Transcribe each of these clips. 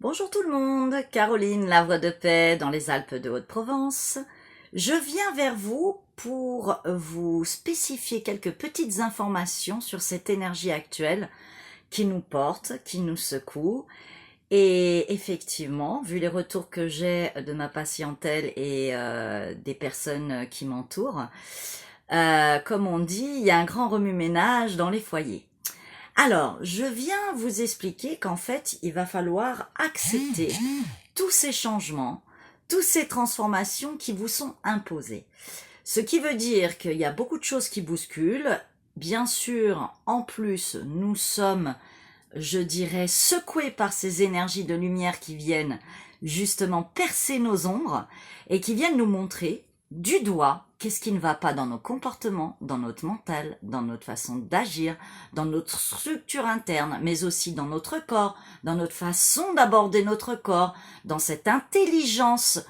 Bonjour tout le monde, Caroline, la voix de paix dans les Alpes de Haute-Provence. Je viens vers vous pour vous spécifier quelques petites informations sur cette énergie actuelle qui nous porte, qui nous secoue. Et effectivement, vu les retours que j'ai de ma patientèle et des personnes qui m'entourent, comme on dit, il y a un grand remue-ménage dans les foyers. Alors, je viens vous expliquer qu'en fait, il va falloir accepter tous ces changements, toutes ces transformations qui vous sont imposées. Ce qui veut dire qu'il y a beaucoup de choses qui bousculent. Bien sûr, en plus, nous sommes, je dirais, secoués par ces énergies de lumière qui viennent justement percer nos ombres et qui viennent nous montrer du doigt qu'est-ce qui ne va pas dans nos comportements, dans notre mental, dans notre façon d'agir, dans notre structure interne, mais aussi dans notre corps, dans notre façon d'aborder notre corps, dans cette intelligence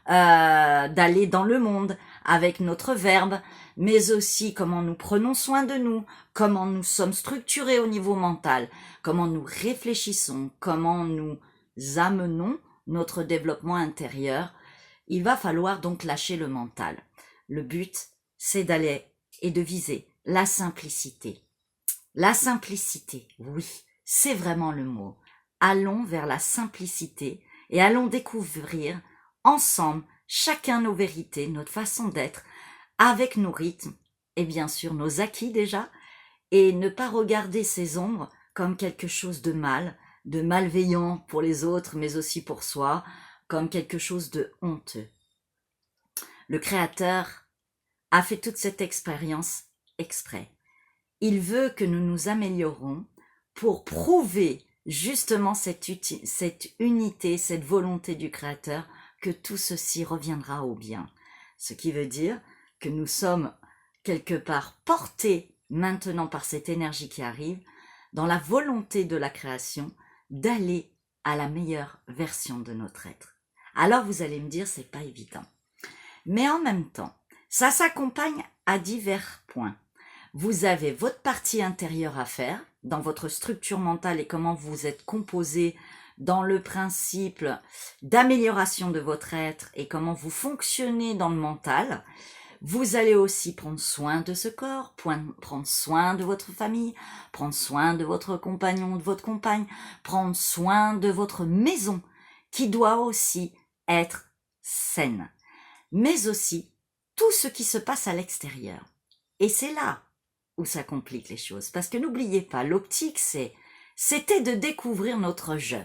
d'aller dans le monde avec notre verbe, mais aussi comment nous prenons soin de nous, comment nous sommes structurés au niveau mental, comment nous réfléchissons, comment nous amenons notre développement intérieur. Il va falloir donc lâcher le mental. Le but, c'est d'aller et de viser la simplicité. La simplicité, oui, c'est vraiment le mot. Allons vers la simplicité et allons découvrir ensemble chacun nos vérités, notre façon d'être, avec nos rythmes et bien sûr nos acquis déjà, et ne pas regarder ces ombres comme quelque chose de mal, de malveillant pour les autres, mais aussi pour soi, comme quelque chose de honteux. Le Créateur a fait toute cette expérience exprès. Il veut que nous nous améliorons pour prouver justement cette unité, cette volonté du Créateur, que tout ceci reviendra au bien. Ce qui veut dire que nous sommes quelque part portés maintenant par cette énergie qui arrive, dans la volonté de la création, d'aller à la meilleure version de notre être. Alors vous allez me dire, c'est pas évident. Mais en même temps, ça s'accompagne à divers points. Vous avez votre partie intérieure à faire dans votre structure mentale et comment vous êtes composé dans le principe d'amélioration de votre être et comment vous fonctionnez dans le mental. Vous allez aussi prendre soin de ce corps, prendre soin de votre famille, prendre soin de votre compagnon, de votre compagne, prendre soin de votre maison qui doit aussi être saine, mais aussi tout ce qui se passe à l'extérieur. Et c'est là où ça complique les choses, parce que n'oubliez pas, l'optique, c'était de découvrir notre je,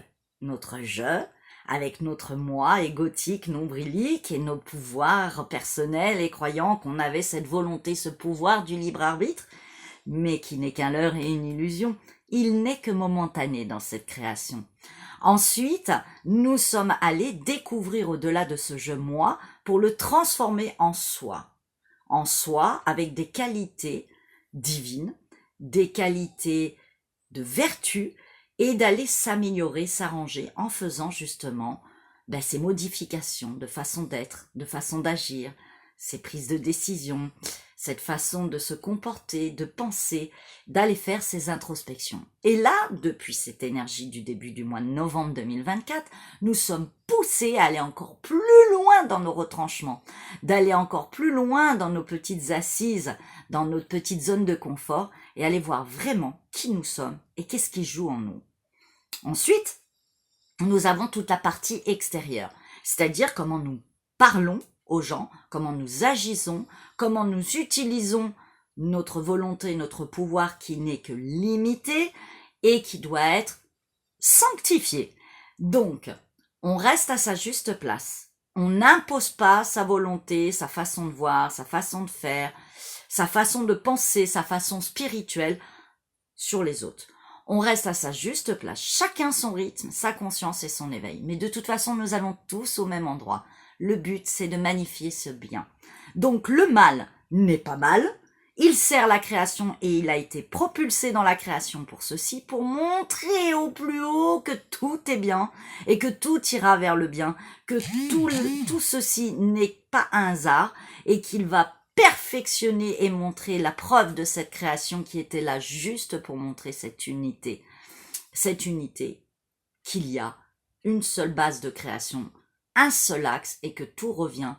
avec notre moi égotique, nombrilique et nos pouvoirs personnels et croyant qu'on avait cette volonté, ce pouvoir du libre arbitre, mais qui n'est qu'un leurre et une illusion. Il n'est que momentané dans cette création. Ensuite, nous sommes allés découvrir au-delà de ce je moi pour le transformer en soi avec des qualités divines, des qualités de vertu et d'aller s'améliorer, s'arranger en faisant justement ces modifications de façon d'être, de façon d'agir, ces prises de décision, cette façon de se comporter, de penser, d'aller faire ces introspections. Et là, depuis cette énergie du début du mois de novembre 2024, nous sommes poussés à aller encore plus loin dans nos retranchements, d'aller encore plus loin dans nos petites assises, dans notre petite zone de confort et aller voir vraiment qui nous sommes et qu'est-ce qui joue en nous. Ensuite, nous avons toute la partie extérieure, c'est-à-dire comment nous parlons aux gens, comment nous agissons, comment nous utilisons notre volonté, notre pouvoir qui n'est que limité et qui doit être sanctifié. Donc, on reste à sa juste place. On n'impose pas sa volonté, sa façon de voir, sa façon de faire, sa façon de penser, sa façon spirituelle sur les autres. On reste à sa juste place, chacun son rythme, sa conscience et son éveil. Mais de toute façon, nous allons tous au même endroit. Le but, c'est de magnifier ce bien. Donc le mal n'est pas mal, il sert la création et il a été propulsé dans la création pour ceci, pour montrer au plus haut que tout est bien et que tout ira vers le bien, que tout ceci n'est pas un hasard et qu'il va perfectionner et montrer la preuve de cette création qui était là juste pour montrer cette unité qu'il y a une seule base de création, un seul axe et que tout revient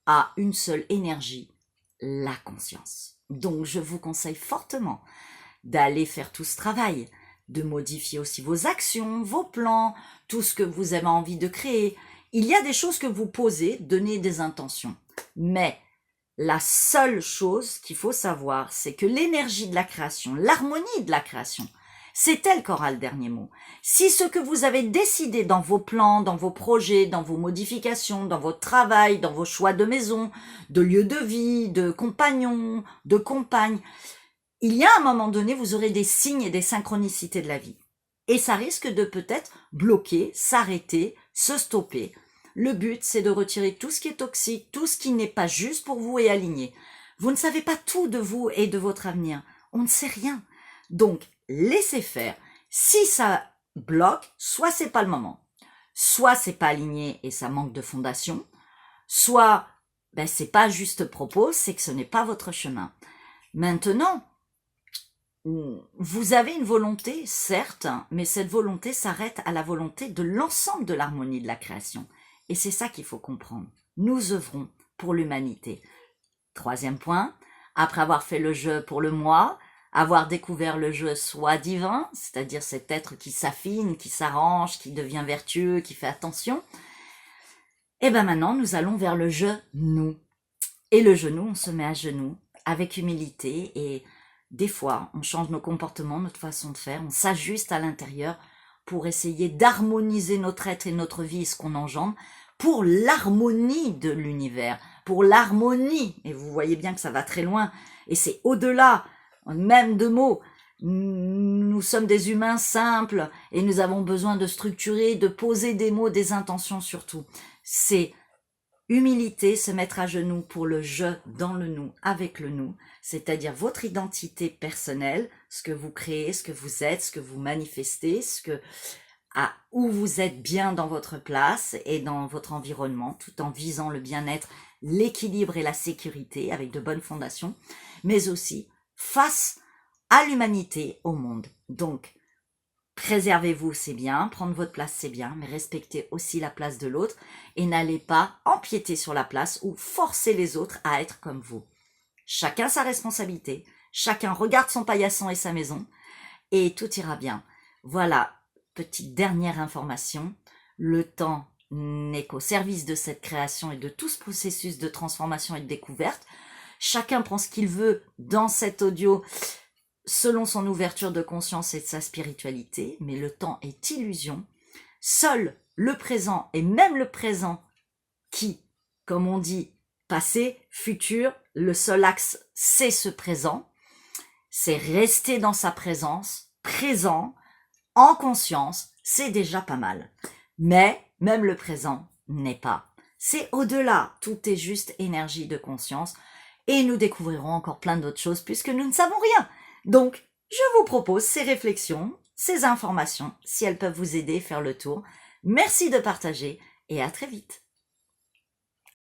à une seule énergie, la conscience. Donc je vous conseille fortement d'aller faire tout ce travail, de modifier aussi vos actions, vos plans, tout ce que vous avez envie de créer. Il y a des choses que vous posez, donnez des intentions. Mais la seule chose qu'il faut savoir, c'est que l'énergie de la création, l'harmonie de la création, c'est elle qui aura le dernier mot. Si ce que vous avez décidé dans vos plans, dans vos projets, dans vos modifications, dans votre travail, dans vos choix de maison, de lieu de vie, de compagnon, de compagne, il y a un moment donné, vous aurez des signes et des synchronicités de la vie. Et ça risque de peut-être bloquer, s'arrêter, se stopper. Le but, c'est de retirer tout ce qui est toxique, tout ce qui n'est pas juste pour vous et aligné. Vous ne savez pas tout de vous et de votre avenir. On ne sait rien. Donc, laissez faire. Si ça bloque, soit c'est pas le moment, soit c'est pas aligné et ça manque de fondation, soit c'est pas juste propos, c'est que ce n'est pas votre chemin. Maintenant, vous avez une volonté, certes, mais cette volonté s'arrête à la volonté de l'ensemble de l'harmonie de la création. Et c'est ça qu'il faut comprendre. Nous œuvrons pour l'humanité. Troisième point, après avoir fait le jeu pour le moi, avoir découvert le jeu soi divin, c'est-à-dire cet être qui s'affine, qui s'arrange, qui devient vertueux, qui fait attention, et maintenant nous allons vers le jeu nous. Et le genou, on se met à genoux avec humilité et des fois on change nos comportements, notre façon de faire, on s'ajuste à l'intérieur pour essayer d'harmoniser notre être et notre vie et ce qu'on engendre pour l'harmonie de l'univers, pour l'harmonie. Et vous voyez bien que ça va très loin et c'est au-delà même de mots. Nous sommes des humains simples et nous avons besoin de structurer, de poser des mots, des intentions surtout. C'est humilité, se mettre à genoux pour le je dans le nous, avec le nous, c'est-à-dire votre identité personnelle, ce que vous créez, ce que vous êtes, ce que vous manifestez, où vous êtes bien dans votre place et dans votre environnement, tout en visant le bien-être, l'équilibre et la sécurité avec de bonnes fondations, mais aussi face à l'humanité, au monde. Donc, préservez-vous, c'est bien, prendre votre place, c'est bien, mais respectez aussi la place de l'autre et n'allez pas empiéter sur la place ou forcer les autres à être comme vous. Chacun sa responsabilité, chacun regarde son paillasson et sa maison et tout ira bien. Voilà, petite dernière information, le temps n'est qu'au service de cette création et de tout ce processus de transformation et de découverte. Chacun prend ce qu'il veut dans cet audio selon son ouverture de conscience et de sa spiritualité, mais le temps est illusion. Seul le présent, et même le présent qui, comme on dit, passé, futur, le seul axe, c'est ce présent, c'est rester dans sa présence, présent, en conscience, c'est déjà pas mal. Mais même le présent n'est pas. C'est au-delà, tout est juste énergie de conscience, et nous découvrirons encore plein d'autres choses puisque nous ne savons rien. Donc, je vous propose ces réflexions, ces informations, si elles peuvent vous aider à faire le tour. Merci de partager et à très vite.